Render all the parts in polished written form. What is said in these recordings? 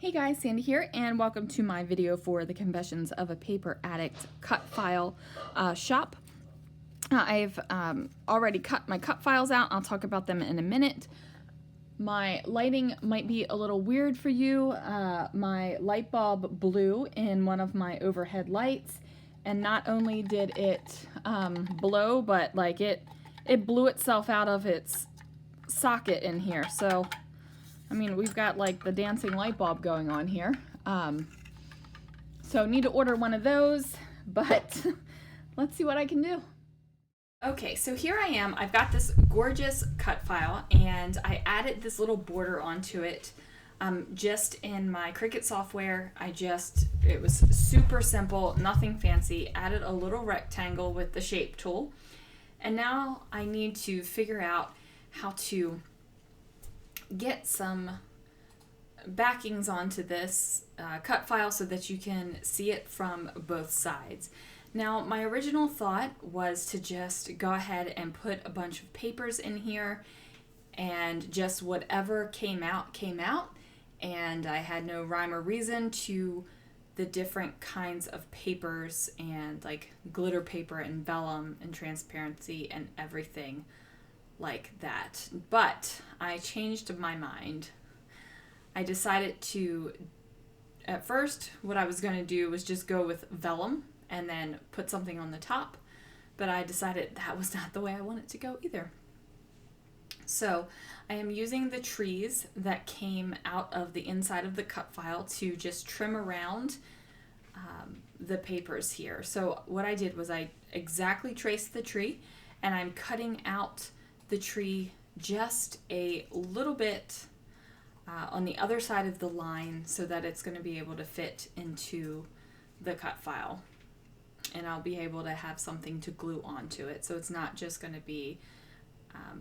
Hey guys, Sandy here, and welcome to my video for the Confessions of a Paper Addict cut file shop. I've already cut my cut files out. I'll talk about them in a minute. My lighting might be a little weird for you. My light bulb blew in one of my overhead lights, and not only did it blow, but like it blew itself out of its socket in here. So I mean, we've got like the dancing light bulb going on here. So need to order one of those, but let's see what I can do. Okay, so here I am. I've got this gorgeous cut file, and I added this little border onto it just in my Cricut software. It was super simple, nothing fancy. Added a little rectangle with the shape tool. And now I need to figure out how to get some backings onto this cut file so that you can see it from both sides. Now, my original thought was to just go ahead and put a bunch of papers in here, and just whatever came out, and I had no rhyme or reason to the different kinds of papers, and like glitter paper and vellum and transparency and everything like that. But I changed my mind. I decided to, at first, what I was going to do was just go with vellum and then put something on the top, but I decided that was not the way I wanted to go either. So I am using the trees that came out of the inside of the cut file to just trim around the papers here. So what I did was I exactly traced the tree, and I'm cutting out the tree just a little bit on the other side of the line so that it's going to be able to fit into the cut file, and I'll be able to have something to glue onto it. So it's not just going to be,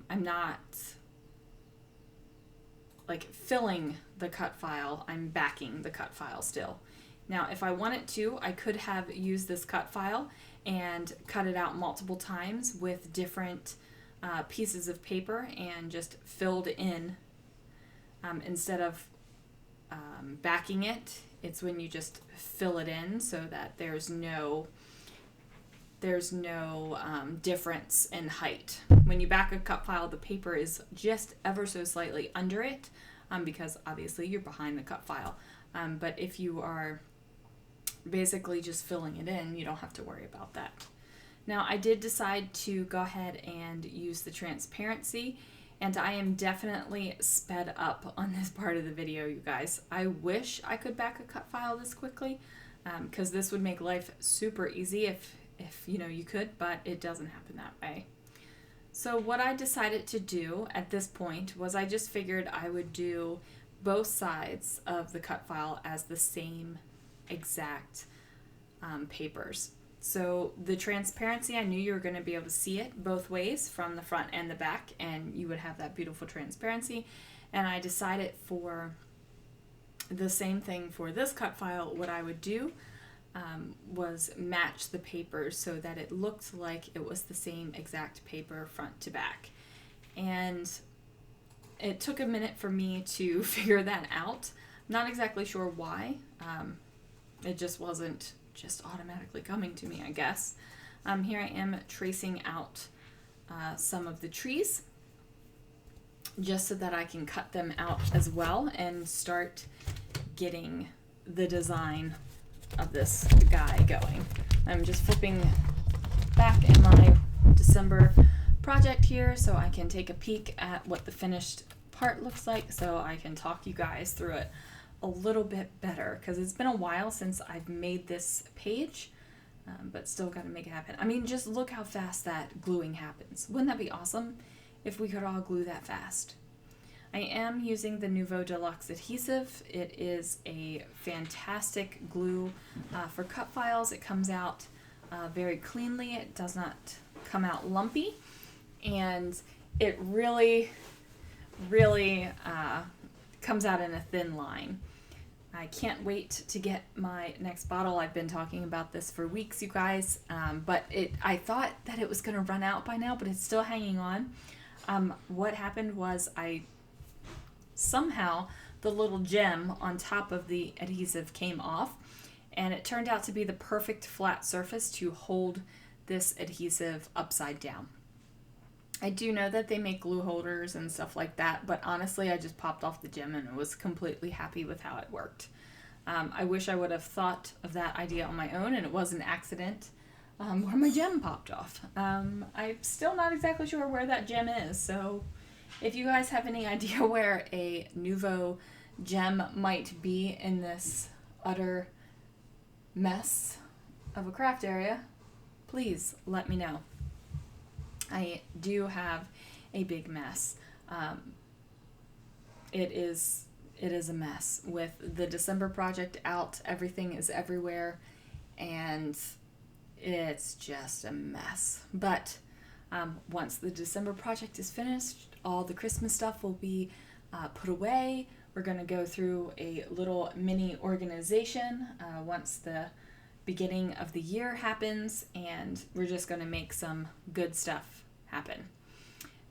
I'm not like filling the cut file, I'm backing the cut file still. Now, if I wanted to, I could have used this cut file and cut it out multiple times with different pieces of paper and just filled in instead of backing it. It's when you just fill it in so that there's no difference in height. When you back a cut file, the paper is just ever so slightly under it because obviously you're behind the cut file. But if you are basically just filling it in, you don't have to worry about that. Now, I did decide to go ahead and use the transparency, and I am definitely sped up on this part of the video, you guys. I wish I could back a cut file this quickly, because this would make life super easy if you know you could, but it doesn't happen that way. So what I decided to do at this point was I just figured I would do both sides of the cut file as the same exact papers. So the transparency, I knew you were going to be able to see it both ways from the front and the back, and you would have that beautiful transparency. And I decided for the same thing for this cut file, what I would do was match the papers so that it looked like it was the same exact paper front to back. And it took a minute for me to figure that out. Not exactly sure why. It just wasn't just automatically coming to me, I guess. Here I am tracing out some of the trees just so that I can cut them out as well and start getting the design of this guy going. I'm just flipping back in my December project here so I can take a peek at what the finished part looks like, so I can talk you guys through it a little bit better, because it's been a while since I've made this page, but still got to make it happen. I mean, just look how fast that gluing happens. Wouldn't that be awesome if we could all glue that fast? I am using the Nuvo Deluxe adhesive. It is a fantastic glue for cut files. It comes out very cleanly. It does not come out lumpy, and it really comes out in a thin line. I can't wait to get my next bottle. I've been talking about this for weeks, you guys, but I thought that it was going to run out by now, but it's still hanging on. What happened was I somehow the little gem on top of the adhesive came off, and it turned out to be the perfect flat surface to hold this adhesive upside down. I do know that they make glue holders and stuff like that, but honestly, I just popped off the gem and was completely happy with how it worked. I wish I would have thought of that idea on my own, and it was an accident where my gem popped off. I'm still not exactly sure where that gem is, so if you guys have any idea where a Nuvo gem might be in this utter mess of a craft area, please let me know. I do have a big mess. It is a mess. With the December project out, everything is everywhere, and it's just a mess. But once the December project is finished, all the Christmas stuff will be put away. We're going to go through a little mini organization once the beginning of the year happens, and we're just going to make some good stuff happen.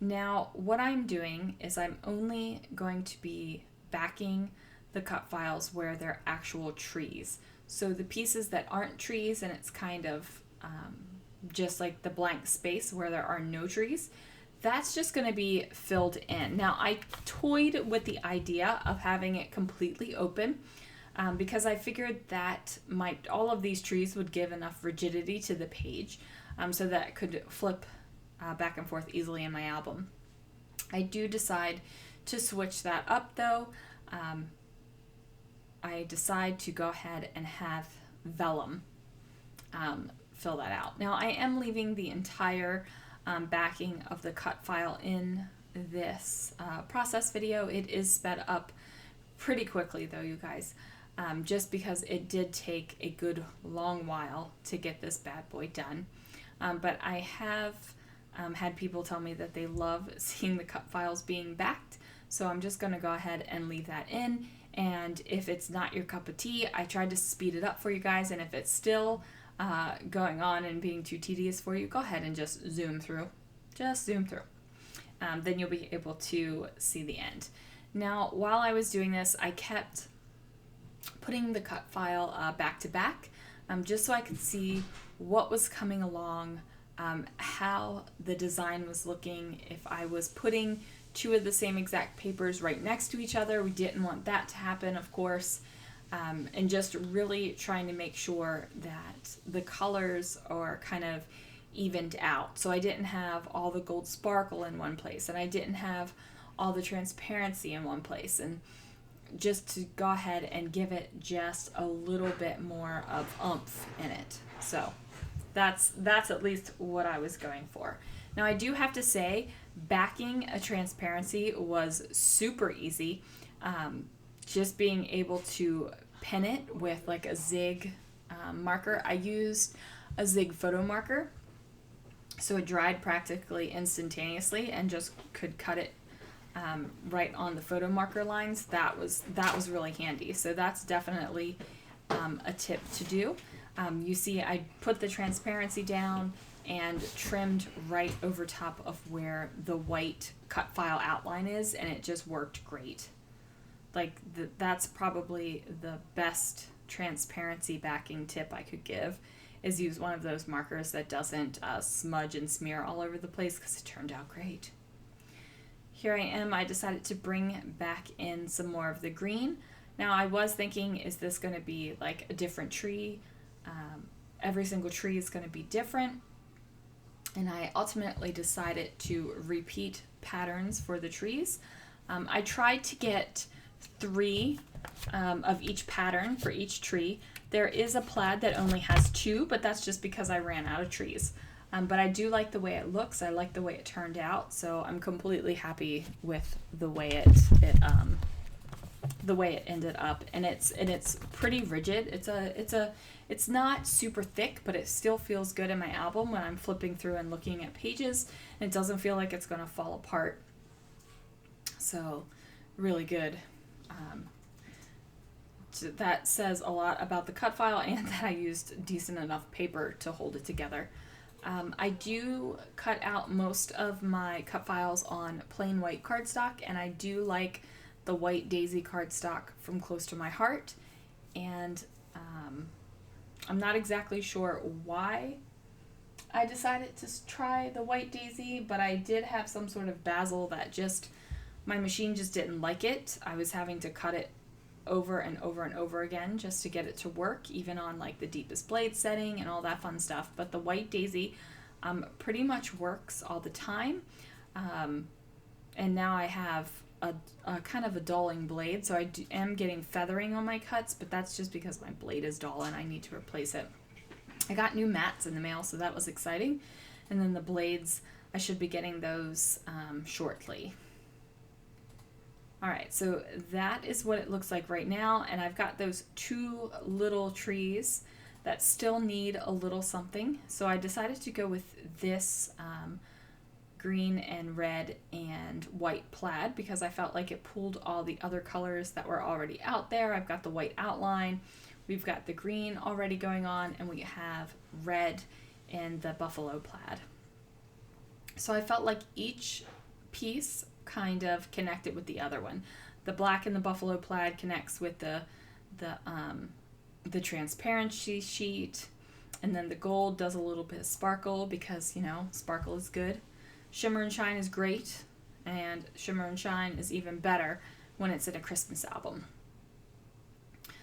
Now, what I'm doing is I'm only going to be backing the cut files where they're actual trees. So the pieces that aren't trees, and it's kind of just like the blank space where there are no trees, that's just going to be filled in. Now, I toyed with the idea of having it completely open because I figured that all of these trees would give enough rigidity to the page so that it could flip back and forth easily in my album. I do decide to switch that up though. I decide to go ahead and have vellum fill that out. Now, I am leaving the entire backing of the cut file in this process video. It is sped up pretty quickly though, you guys, just because it did take a good long while to get this bad boy done. But I have had people tell me that they love seeing the cut files being backed, so I'm just going to go ahead and leave that in. And if it's not your cup of tea, I tried to speed it up for you guys, and if it's still going on and being too tedious for you, go ahead and just zoom through. Just zoom through. Then you'll be able to see the end. Now, while I was doing this, I kept putting the cut file back to back just so I could see what was coming along, how the design was looking. If I was putting two of the same exact papers right next to each other, we didn't want that to happen, of course. And just really trying to make sure that the colors are kind of evened out. So I didn't have all the gold sparkle in one place, and I didn't have all the transparency in one place, and just to go ahead and give it just a little bit more of oomph in it. So that's at least what I was going for. Now, I do have to say, backing a transparency was super easy. Just being able to pen it with like a Zig marker. I used a Zig photo marker, so it dried practically instantaneously and just could cut it right on the photo marker lines. That was really handy. So that's definitely a tip to do. You see, I put the transparency down and trimmed right over top of where the white cut file outline is, and it just worked great. Like, that's probably the best transparency backing tip I could give, is use one of those markers that doesn't smudge and smear all over the place, because it turned out great. Here I am. I decided to bring back in some more of the green. Now, I was thinking, is this going to be like a different tree? Every single tree is going to be different. And I ultimately decided to repeat patterns for the trees. I tried to get 3 of each pattern for each tree. There is a plaid that only has 2, but that's just because I ran out of trees. But I do like the way it looks. I like the way it turned out, so I'm completely happy with the way it ended up. And it's pretty rigid. It's not super thick, but it still feels good in my album when I'm flipping through and looking at pages, and it doesn't feel like it's going to fall apart. So, really good. That says a lot about the cut file, and that I used decent enough paper to hold it together. I do cut out most of my cut files on plain white cardstock, and I do like the the white daisy cardstock from Close to My Heart, and I'm not exactly sure why I decided to try the white daisy, but I did have some sort of basil that my machine just didn't like it. I was having to cut it over and over and over again just to get it to work, even on like the deepest blade setting and all that fun stuff. But the white daisy pretty much works all the time. And now I have a kind of a dulling blade, so I am getting feathering on my cuts, but that's just because my blade is dull and I need to replace it. I got new mats in the mail, so that was exciting. And then the blades, I should be getting those shortly. Alright, so that is what it looks like right now, and I've got those two little trees that still need a little something. So I decided to go with this green and red and white plaid because I felt like it pulled all the other colors that were already out there. I've got the white outline, we've got the green already going on, and we have red and the buffalo plaid. So I felt like each piece kind of connected with the other one. The black and the buffalo plaid connects with the transparency sheet, and then the gold does a little bit of sparkle because, you know, sparkle is good. Shimmer and Shine is great, and Shimmer and Shine is even better when it's in a Christmas album.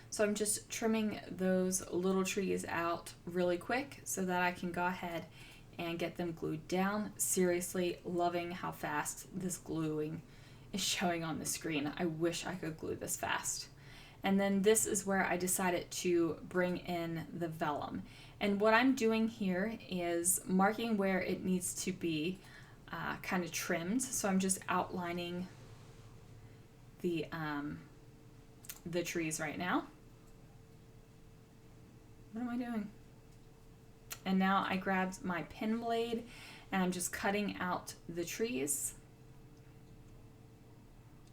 So I'm just trimming those little trees out really quick so that I can go ahead and get them glued down. Seriously, loving how fast this gluing is showing on the screen. I wish I could glue this fast. And then this is where I decided to bring in the vellum. And what I'm doing here is marking where it needs to be kind of trimmed. So I'm just outlining the trees right now. What am I doing? And now I grabbed my pen blade and I'm just cutting out the trees.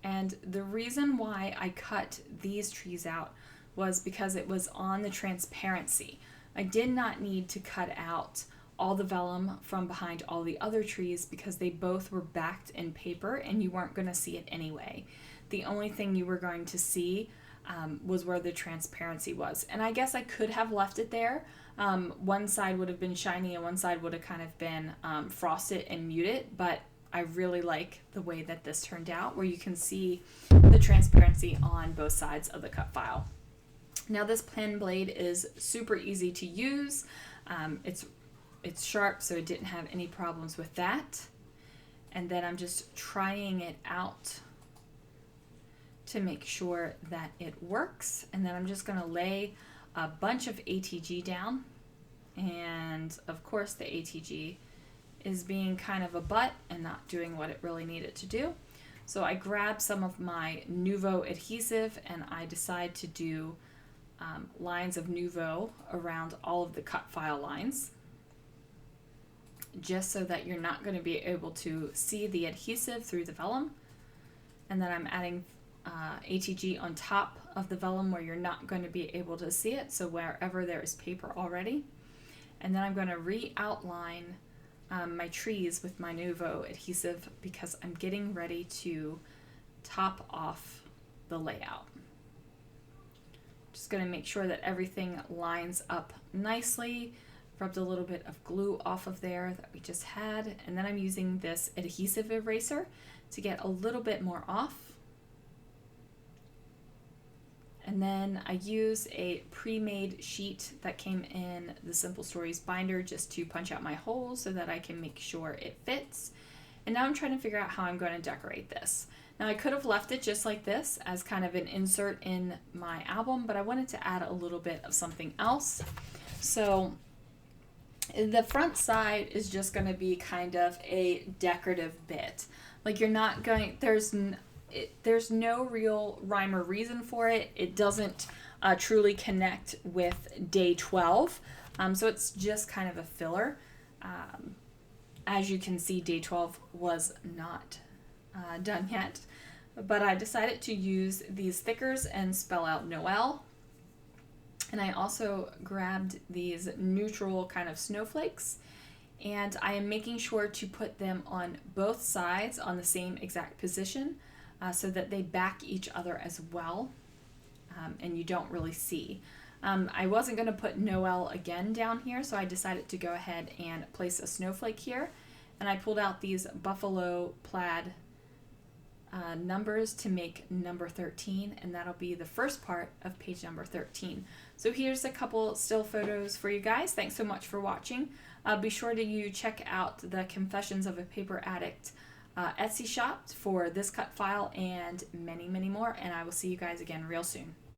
And the reason why I cut these trees out was because it was on the transparency. I did not need to cut out all the vellum from behind all the other trees because they both were backed in paper and you weren't going to see it anyway. The only thing you were going to see was where the transparency was. And I guess I could have left it there. One side would have been shiny and one side would have kind of been frosted and muted, but I really like the way that this turned out, where you can see the transparency on both sides of the cut file. Now this pen blade is super easy to use. It's sharp, so it didn't have any problems with that. And then I'm just trying it out to make sure that it works. And then I'm just going to lay a bunch of ATG down. And of course the ATG is being kind of a butt and not doing what it really needed to do. So I grabbed some of my Nuvo adhesive and I decide to do lines of Nuvo around all of the cut file lines, just so that you're not going to be able to see the adhesive through the vellum. And then I'm adding ATG on top of the vellum where you're not going to be able to see it, so wherever there is paper already. And then I'm going to re-outline my trees with my Nuvo adhesive because I'm getting ready to top off the layout. Just going to make sure that everything lines up nicely. Rubbed a little bit of glue off of there that we just had, and then I'm using this adhesive eraser to get a little bit more off. And then I use a pre-made sheet that came in the Simple Stories binder just to punch out my holes so that I can make sure it fits. And now I'm trying to figure out how I'm going to decorate this. Now I could have left it just like this as kind of an insert in my album, but I wanted to add a little bit of something else. So the front side is just going to be kind of a decorative bit. Like you're not going, there's no real rhyme or reason for it. It doesn't truly connect with day 12. So it's just kind of a filler. As you can see, day 12 was not done yet. But I decided to use these thickers and spell out Noel. And I also grabbed these neutral kind of snowflakes. And I am making sure to put them on both sides on the same exact position. so that they back each other as well, and you don't really see. I wasn't going to put Noel again down here, so I decided to go ahead and place a snowflake here. And I pulled out these buffalo plaid numbers to make number 13, and that'll be the first part of page number 13. So here's a couple still photos for you guys. Thanks so much for watching. Be sure to check out the Confessions of a Paper Addict Etsy shop for this cut file and many, many more, and I will see you guys again real soon.